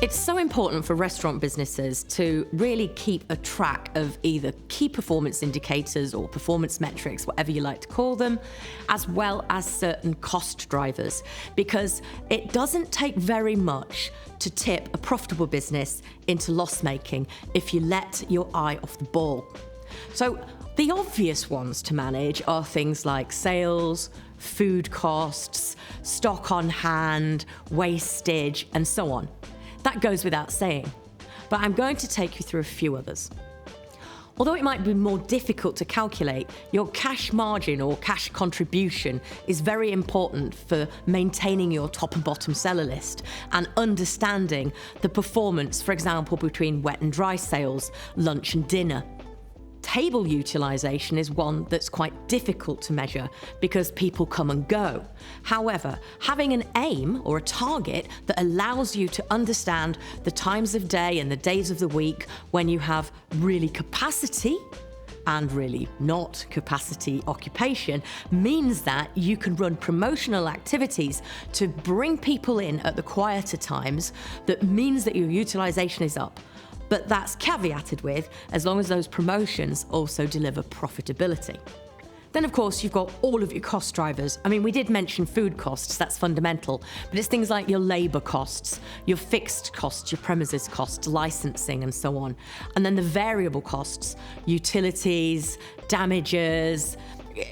It's so important for restaurant businesses to really keep a track of either key performance indicators or performance metrics, whatever you like to call them, as well as certain cost drivers, because it doesn't take very much to tip a profitable business into loss-making if you let your eye off the ball. So the obvious ones to manage are things like sales, food costs, stock on hand, wastage, and so on. That goes without saying, but I'm going to take you through a few others. Although it might be more difficult to calculate, your cash margin or cash contribution is very important for maintaining your top and bottom seller list and understanding the performance, for example, between wet and dry sales, lunch and dinner. Table utilization is one that's quite difficult to measure because people come and go. However, having an aim or a target that allows you to understand the times of day and the days of the week when you have really capacity and really not capacity occupation means that you can run promotional activities to bring people in at the quieter times. That means that your utilization is up. But that's caveated with, as long as those promotions also deliver profitability. Then, of course, you've got all of your cost drivers. I mean, we did mention food costs, that's fundamental, but it's things like your labour costs, your fixed costs, your premises costs, licensing, and so on. And then the variable costs, utilities, damages.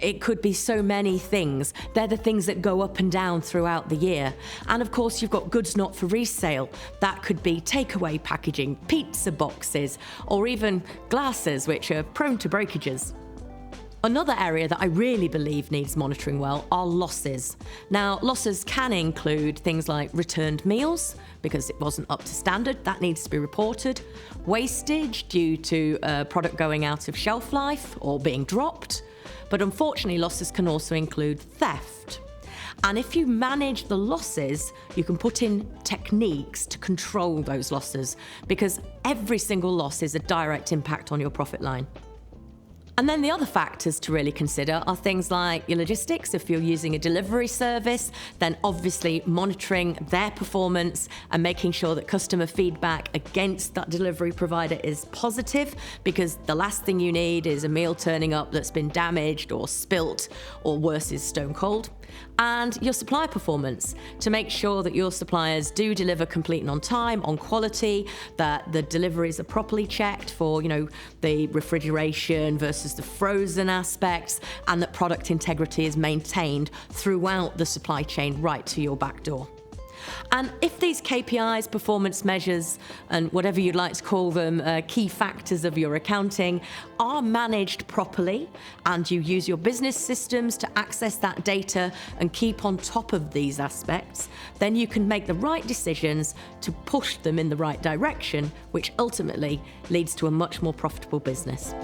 It could be so many things. They're the things that go up and down throughout the year. And of course, you've got goods not for resale. That could be takeaway packaging, pizza boxes, or even glasses, which are prone to breakages. Another area that I really believe needs monitoring well are losses. Now, losses can include things like returned meals, because it wasn't up to standard, that needs to be reported, wastage due to a product going out of shelf life or being dropped, but unfortunately losses can also include theft. And if you manage the losses, you can put in techniques to control those losses, because every single loss is a direct impact on your profit line. And then the other factors to really consider are things like your logistics. If you're using a delivery service, then obviously monitoring their performance and making sure that customer feedback against that delivery provider is positive, because the last thing you need is a meal turning up that's been damaged or spilt, or worse, is stone cold. And your supply performance, to make sure that your suppliers do deliver complete and on time, on quality, that the deliveries are properly checked for, the refrigeration versus the frozen aspects, and that product integrity is maintained throughout the supply chain right to your back door. And if these KPIs, performance measures, and whatever you'd like to call them, key factors of your accounting, are managed properly, and you use your business systems to access that data and keep on top of these aspects, then you can make the right decisions to push them in the right direction, which ultimately leads to a much more profitable business.